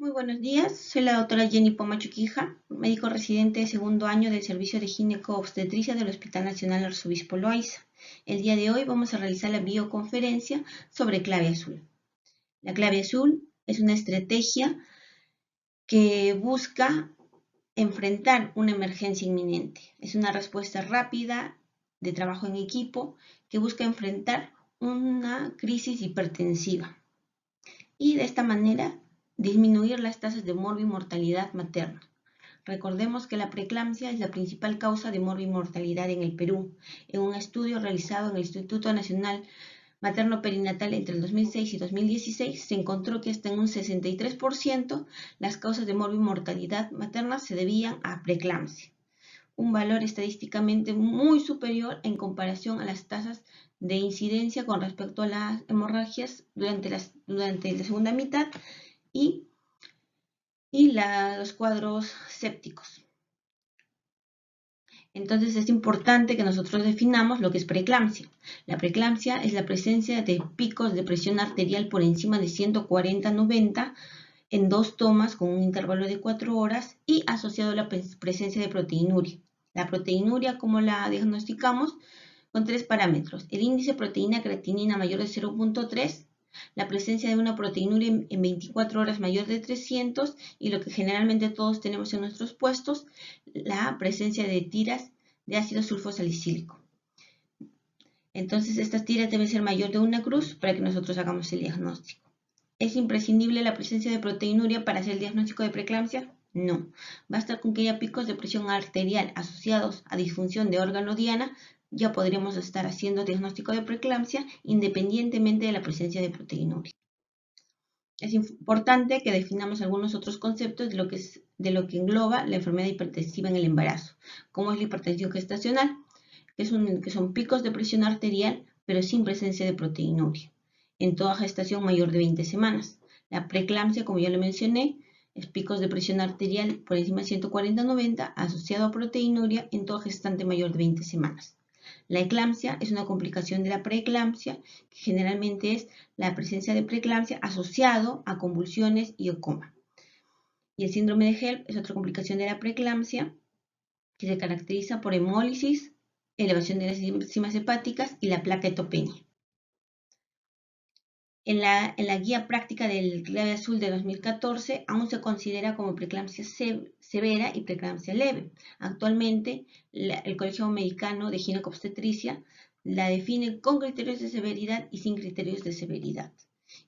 Muy buenos días, soy la doctora Jenny Pomachuquija, médico residente de segundo año del Servicio de Gineco-Obstetricia del Hospital Nacional Arzobispo Loaiza. El día de hoy vamos a realizar la videoconferencia sobre clave azul. La clave azul es una estrategia que busca enfrentar una emergencia inminente. Es una respuesta rápida de trabajo en equipo que busca enfrentar una crisis hipertensiva y de esta manera disminuir las tasas de morbimortalidad materna. Recordemos que la preeclampsia es la principal causa de morbimortalidad en el Perú. En un estudio realizado en el Instituto Nacional Materno-Perinatal entre el 2006 y 2016, se encontró que hasta en un 63% las causas de morbimortalidad materna se debían a preeclampsia, un valor estadísticamente muy superior en comparación a las tasas de incidencia con respecto a las hemorragias durante la segunda mitad y los cuadros sépticos. Entonces es importante que nosotros definamos lo que es preeclampsia. La preeclampsia es la presencia de picos de presión arterial por encima de 140-90 en 2 tomas con un intervalo de 4 horas y asociado a la presencia de proteinuria. La proteinuria, ¿cómo la diagnosticamos? Con 3 parámetros: el índice proteína-creatinina mayor de 0.3, la presencia de una proteinuria en 24 horas mayor de 300 y lo que generalmente todos tenemos en nuestros puestos, la presencia de tiras de ácido sulfosalicílico. Entonces estas tiras deben ser mayor de 1 cruz para que nosotros hagamos el diagnóstico. ¿Es imprescindible la presencia de proteinuria para hacer el diagnóstico de preeclampsia? No. Basta con que haya picos de presión arterial asociados a disfunción de órgano diana, ya podríamos estar haciendo diagnóstico de preeclampsia independientemente de la presencia de proteinuria. Es importante que definamos algunos otros conceptos de lo que engloba la enfermedad hipertensiva en el embarazo, como es la hipertensión gestacional, que son picos de presión arterial pero sin presencia de proteinuria en toda gestación mayor de 20 semanas. La preeclampsia, como ya lo mencioné, es picos de presión arterial por encima de 140-90 asociado a proteinuria en toda gestante mayor de 20 semanas. La eclampsia es una complicación de la preeclampsia, que generalmente es la presencia de preeclampsia asociado a convulsiones y o coma. Y el síndrome de HELP es otra complicación de la preeclampsia que se caracteriza por hemólisis, elevación de las enzimas hepáticas y la plaquetopenia. En la guía práctica del clave azul de 2014 aún se considera como preeclampsia severa y preeclampsia leve. Actualmente el Colegio Americano de Gineco-Obstetricia la define con criterios de severidad y sin criterios de severidad.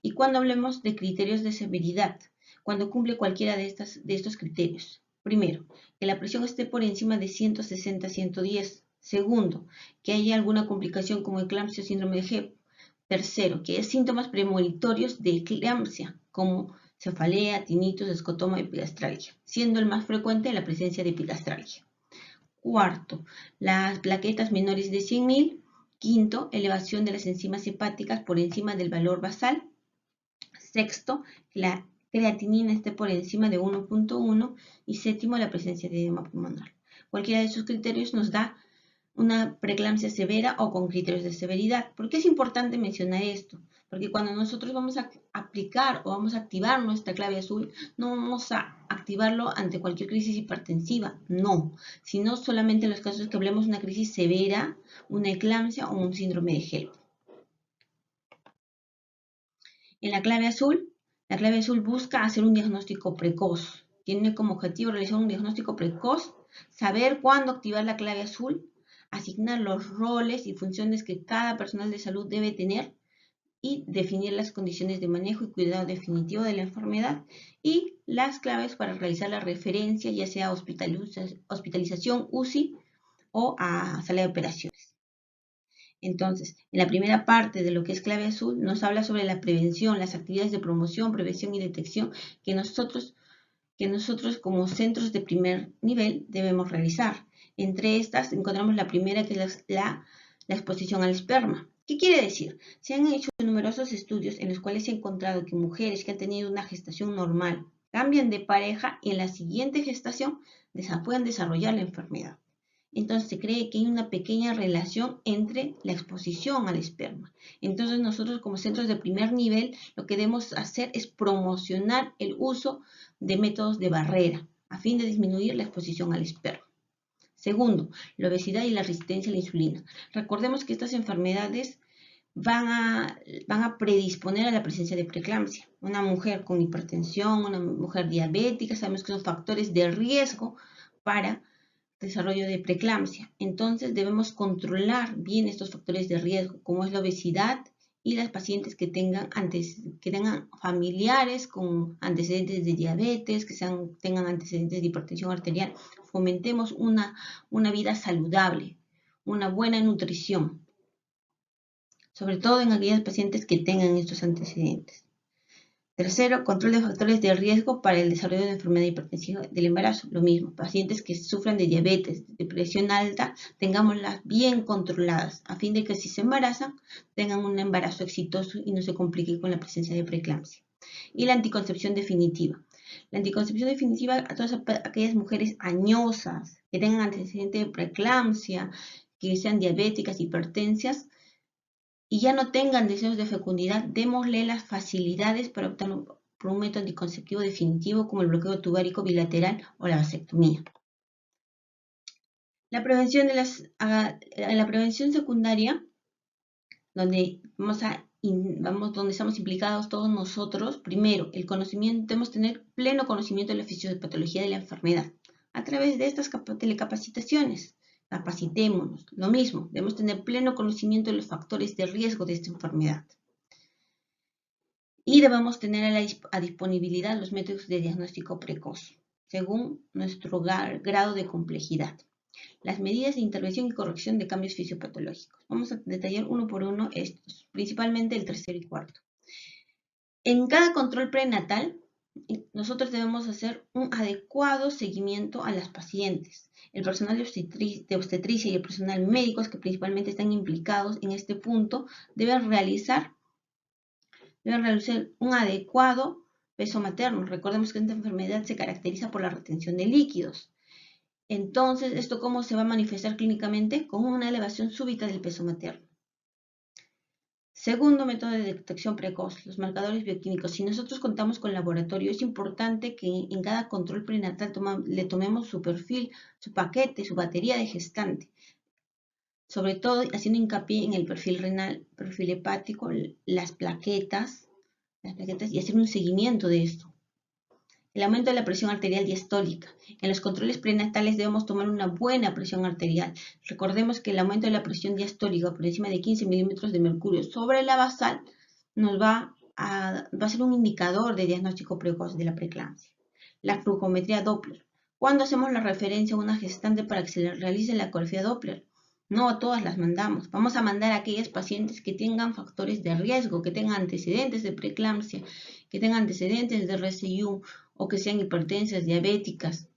Y cuando hablemos de criterios de severidad, cuando cumple cualquiera de estos criterios. Primero, que la presión esté por encima de 160-110. Segundo, que haya alguna complicación como eclampsia o síndrome de HELP. Tercero, que hay síntomas premonitorios de eclampsia, como cefalea, tinnitus, escotoma y epigastralgia, siendo el más frecuente la presencia de epigastralgia. Cuarto, las plaquetas menores de 100.000. Quinto, elevación de las enzimas hepáticas por encima del valor basal. Sexto, que la creatinina esté por encima de 1.1. Y séptimo, la presencia de edema pulmonar. Cualquiera de esos criterios nos da una preeclampsia severa o con criterios de severidad. ¿Por qué es importante mencionar esto? Porque cuando nosotros vamos a aplicar o vamos a activar nuestra clave azul, no vamos a activarlo ante cualquier crisis hipertensiva, no, sino solamente en los casos que hablemos de una crisis severa, una eclampsia o un síndrome de HELP. En la clave azul busca hacer un diagnóstico precoz. Tiene como objetivo realizar un diagnóstico precoz, saber cuándo activar la clave azul, asignar los roles y funciones que cada personal de salud debe tener y definir las condiciones de manejo y cuidado definitivo de la enfermedad y las claves para realizar la referencia, ya sea hospitalización, UCI o a sala de operaciones. Entonces, en la primera parte de lo que es clave azul nos habla sobre la prevención, las actividades de promoción, prevención y detección que nosotros como centros de primer nivel debemos realizar. Entre estas encontramos la primera, que es la exposición al esperma. ¿Qué quiere decir? Se han hecho numerosos estudios en los cuales se ha encontrado que mujeres que han tenido una gestación normal cambian de pareja y en la siguiente gestación pueden desarrollar la enfermedad. entonces se cree que hay una pequeña relación entre la exposición al esperma. Entonces nosotros como centros de primer nivel lo que debemos hacer es promocionar el uso de métodos de barrera a fin de disminuir la exposición al esperma. Segundo, la obesidad y la resistencia a la insulina. Recordemos que estas enfermedades van a predisponer a la presencia de preeclampsia. Una mujer con hipertensión, una mujer diabética, sabemos que son factores de riesgo para desarrollo de preeclampsia. Entonces debemos controlar bien estos factores de riesgo, como es la obesidad y las pacientes que tengan familiares con antecedentes de diabetes, que tengan antecedentes de hipertensión arterial. Fomentemos una vida saludable, una buena nutrición, sobre todo en aquellas pacientes que tengan estos antecedentes. Tercero, control de factores de riesgo para el desarrollo de enfermedad hipertensiva del embarazo. Lo mismo, pacientes que sufran de diabetes, de presión alta, tengámoslas bien controladas, a fin de que si se embarazan, tengan un embarazo exitoso y no se complique con la presencia de preeclampsia. Y la anticoncepción definitiva. La anticoncepción definitiva a todas aquellas mujeres añosas, que tengan antecedentes de preeclampsia, que sean diabéticas, hipertensas, y ya no tengan deseos de fecundidad, démosle las facilidades para optar por un método anticonceptivo definitivo como el bloqueo tubárico bilateral o la vasectomía. La prevención secundaria, donde donde estamos implicados todos nosotros, primero, debemos tener pleno conocimiento de la fisiopatología de la enfermedad a través de estas telecapacitaciones. Capacitémonos. Lo mismo, debemos tener pleno conocimiento de los factores de riesgo de esta enfermedad. Y debemos tener a disponibilidad los métodos de diagnóstico precoz, según nuestro grado de complejidad. Las medidas de intervención y corrección de cambios fisiopatológicos. Vamos a detallar uno por uno estos, principalmente el tercero y cuarto. En cada control prenatal, nosotros debemos hacer un adecuado seguimiento a las pacientes. El personal de obstetricia y el personal médicos que principalmente están implicados en este punto deben realizar un adecuado peso materno. Recordemos que esta enfermedad se caracteriza por la retención de líquidos. Entonces, ¿esto cómo se va a manifestar clínicamente? Con una elevación súbita del peso materno. Segundo método de detección precoz, los marcadores bioquímicos. Si nosotros contamos con laboratorio, es importante que en cada control prenatal le tomemos su perfil, su paquete, su batería de gestante. Sobre todo haciendo hincapié en el perfil renal, perfil hepático, las plaquetas y hacer un seguimiento de esto. El aumento de la presión arterial diastólica. En los controles prenatales debemos tomar una buena presión arterial. Recordemos que el aumento de la presión diastólica por encima de 15 milímetros de mercurio sobre la basal nos va a ser un indicador de diagnóstico precoz de la preeclampsia. La flujometría Doppler. ¿Cuándo hacemos la referencia a una gestante para que se le realice la ecografía Doppler? No a todas las mandamos. Vamos a mandar a aquellas pacientes que tengan factores de riesgo, que tengan antecedentes de preeclampsia, que tengan antecedentes de RCIU o que sean hipertensas, diabéticas,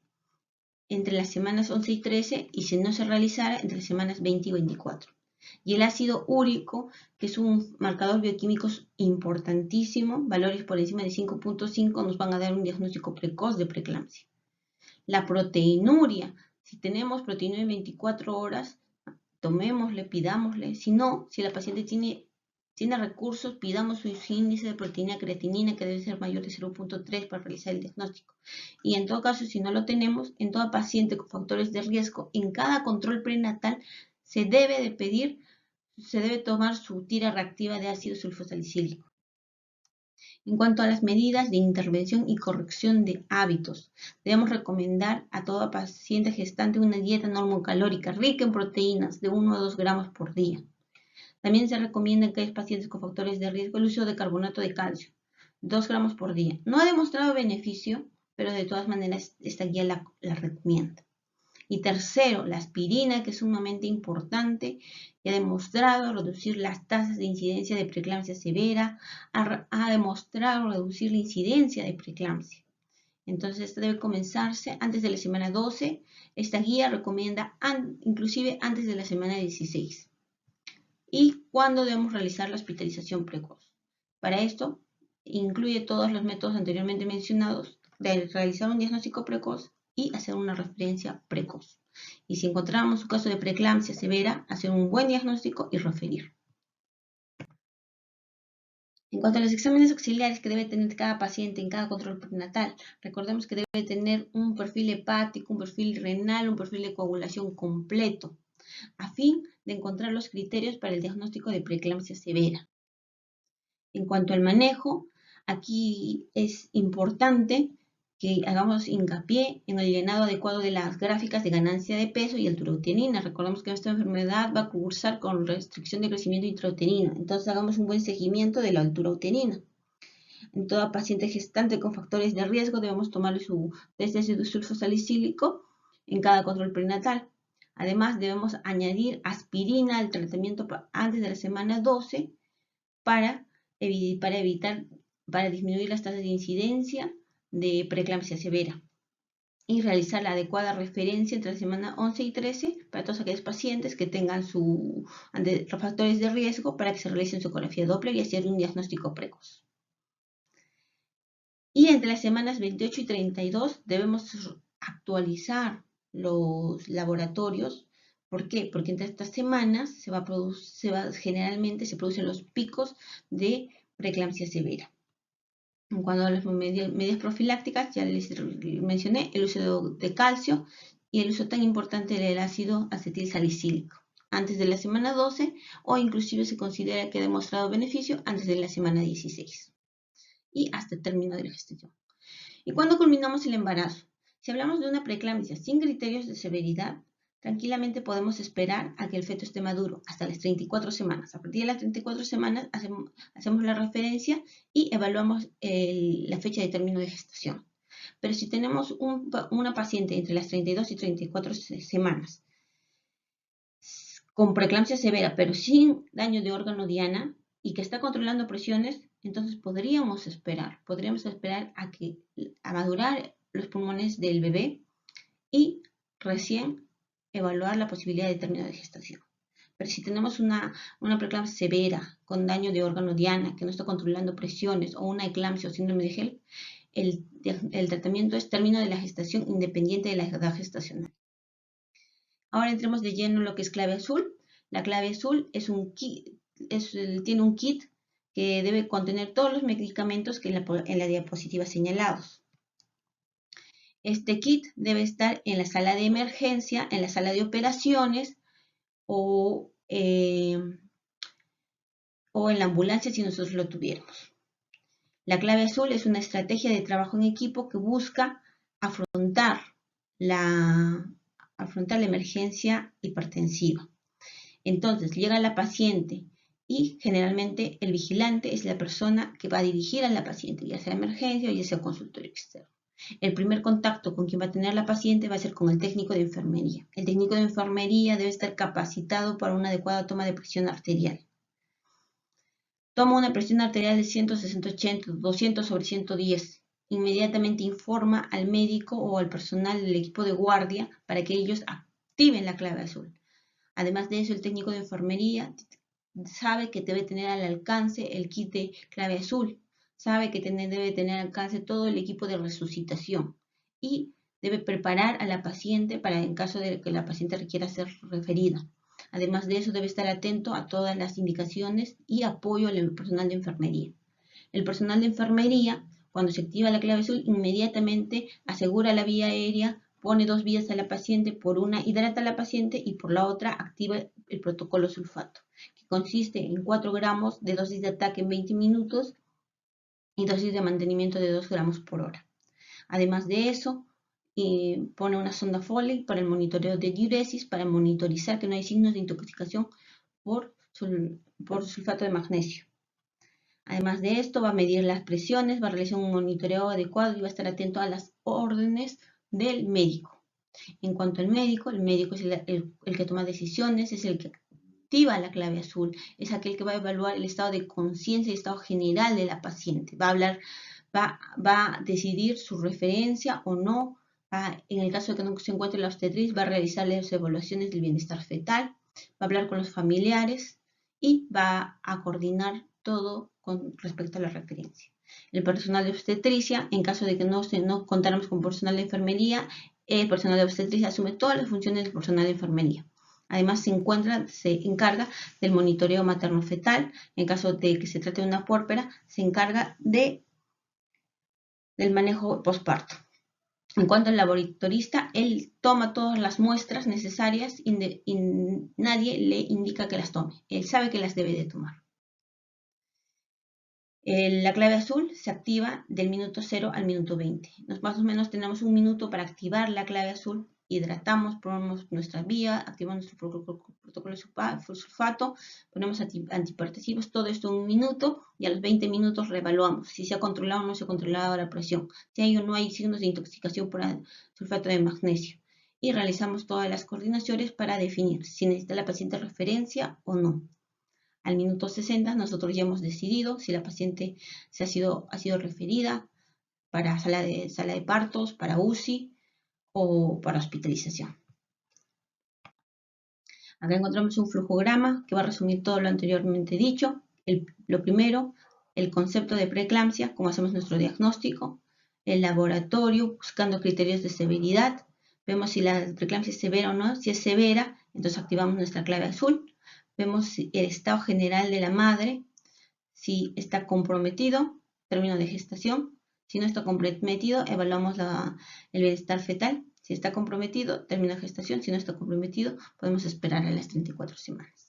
entre las semanas 11 y 13 y si no se realizara entre las semanas 20 y 24. Y el ácido úrico, que es un marcador bioquímico importantísimo, valores por encima de 5.5 nos van a dar un diagnóstico precoz de preeclampsia. La proteinuria, si tenemos proteinuria en 24 horas, tomémosle, pidámosle. Si no, si la paciente tiene recursos, pidamos su índice de proteína creatinina que debe ser mayor de 0.3 para realizar el diagnóstico. Y en todo caso, si no lo tenemos, en toda paciente con factores de riesgo, en cada control prenatal se debe tomar su tira reactiva de ácido sulfosalicílico. En cuanto a las medidas de intervención y corrección de hábitos, debemos recomendar a toda paciente gestante una dieta normocalórica rica en proteínas de 1 a 2 gramos por día. También se recomienda en aquellos pacientes con factores de riesgo el uso de carbonato de calcio, 2 gramos por día. No ha demostrado beneficio, pero de todas maneras esta guía la recomienda. Y tercero, la aspirina, que es sumamente importante, y ha demostrado reducir las tasas de incidencia de preeclampsia severa, ha demostrado reducir la incidencia de preeclampsia. Entonces, esto debe comenzarse antes de la semana 12. Esta guía recomienda inclusive antes de la semana 16. ¿Y cuándo debemos realizar la hospitalización precoz? Para esto, incluye todos los métodos anteriormente mencionados de realizar un diagnóstico precoz y hacer una referencia precoz. Y si encontramos un caso de preeclampsia severa, hacer un buen diagnóstico y referir. En cuanto a los exámenes auxiliares que debe tener cada paciente en cada control prenatal, recordemos que debe tener un perfil hepático, un perfil renal, un perfil de coagulación completo, a fin de encontrar los criterios para el diagnóstico de preeclampsia severa. En cuanto al manejo, aquí es importante que hagamos hincapié en el llenado adecuado de las gráficas de ganancia de peso y altura uterina. Recordemos que esta enfermedad va a cursar con restricción de crecimiento intrauterino, entonces hagamos un buen seguimiento de la altura uterina. En toda paciente gestante con factores de riesgo debemos tomar su test de sulfosalicílico en cada control prenatal. Además, debemos añadir aspirina al tratamiento antes de la semana 12 para disminuir las tasas de incidencia de preeclampsia severa y realizar la adecuada referencia entre la semana 11 y 13 para todos aquellos pacientes que tengan factores de riesgo para que se realicen su ecografía Doppler y hacer un diagnóstico precoz. Y entre las semanas 28 y 32 debemos actualizar los laboratorios. ¿Por qué? Porque entre estas semanas generalmente se producen los picos de preeclampsia severa. En cuanto a las medidas profilácticas, ya les mencioné el uso de calcio y el uso tan importante del ácido acetil salicílico antes de la semana 12 o inclusive se considera que ha demostrado beneficio antes de la semana 16 y hasta el término de la gestación. ¿Y cuándo culminamos el embarazo? Si hablamos de una preeclampsia sin criterios de severidad, tranquilamente podemos esperar a que el feto esté maduro hasta las 34 semanas. A partir de las 34 semanas hacemos la referencia y evaluamos la fecha de término de gestación. Pero si tenemos una paciente entre las 32 y 34 semanas con preeclampsia severa, pero sin daño de órgano diana y que está controlando presiones, entonces podríamos esperar a madurar los pulmones del bebé y recién evaluar la posibilidad de término de gestación. Pero si tenemos una preeclampsia severa con daño de órgano diana que no está controlando presiones o una eclampsia o síndrome de HELLP, el tratamiento es término de la gestación independiente de la edad gestacional. Ahora entremos de lleno en lo que es clave azul. La clave azul tiene un kit que debe contener todos los medicamentos que en la diapositiva señalados. Este kit debe estar en la sala de emergencia, en la sala de operaciones o en la ambulancia si nosotros lo tuviéramos. La clave azul es una estrategia de trabajo en equipo que busca afrontar la emergencia hipertensiva. Entonces llega la paciente y generalmente el vigilante es la persona que va a dirigir a la paciente, ya sea emergencia o ya sea consultorio externo. El primer contacto con quien va a tener la paciente va a ser con el técnico de enfermería. El técnico de enfermería debe estar capacitado para una adecuada toma de presión arterial. Toma una presión arterial de 160/80, 200/110. Inmediatamente informa al médico o al personal del equipo de guardia para que ellos activen la clave azul. Además de eso, el técnico de enfermería sabe que debe tener al alcance el kit de clave azul. Sabe que debe tener al alcance todo el equipo de resucitación y debe preparar a la paciente para en caso de que la paciente requiera ser referida. Además de eso, debe estar atento a todas las indicaciones y apoyo al personal de enfermería. El personal de enfermería, cuando se activa la clave azul, inmediatamente asegura la vía aérea, pone 2 vías a la paciente, por una hidrata a la paciente y por la otra activa el protocolo sulfato, que consiste en 4 gramos de dosis de ataque en 20 minutos y dosis de mantenimiento de 2 gramos por hora. Además de eso, pone una sonda Foley para el monitoreo de diuresis, para monitorizar que no hay signos de intoxicación por sulfato de magnesio. Además de esto, va a medir las presiones, va a realizar un monitoreo adecuado y va a estar atento a las órdenes del médico. En cuanto al médico, el médico es el que toma decisiones, es el que activa la clave azul, es aquel que va a evaluar el estado de conciencia y estado general de la paciente. Va a decidir su referencia o no. En el caso de que no se encuentre la obstetriz, va a realizar las evaluaciones del bienestar fetal, va a hablar con los familiares y va a coordinar todo con respecto a la referencia. El personal de obstetricia, en caso de que no contáramos con personal de enfermería, El personal de obstetricia asume todas las funciones del personal de enfermería. Además, se encarga del monitoreo materno-fetal. En caso de que se trate de una puérpera, se encarga del manejo postparto. En cuanto al laboratorista, él toma todas las muestras necesarias y nadie le indica que las tome. Él sabe que las debe de tomar. La clave azul se activa del minuto 0 al minuto 20. Más o menos tenemos un minuto para activar la clave azul. Hidratamos, ponemos nuestra vía, activamos nuestro protocolo de sulfato, ponemos antihipertensivos, todo esto en un minuto, y a los 20 minutos reevaluamos si se ha controlado o no se ha controlado la presión, si hay o no hay signos de intoxicación por sulfato de magnesio. Y realizamos todas las coordinaciones para definir si necesita la paciente referencia o no. Al minuto 60 nosotros ya hemos decidido si la paciente ha sido referida para sala de partos, para UCI o para hospitalización. Acá encontramos un flujograma que va a resumir todo lo anteriormente dicho. Lo primero, el concepto de preeclampsia, cómo hacemos nuestro diagnóstico. El laboratorio, buscando criterios de severidad. Vemos si la preeclampsia es severa o no. Si es severa, entonces activamos nuestra clave azul. Vemos el estado general de la madre, si está comprometido, término de gestación. Si no está comprometido, evaluamos el bienestar fetal. Si está comprometido, término de gestación. Si no está comprometido, podemos esperar a las 34 semanas.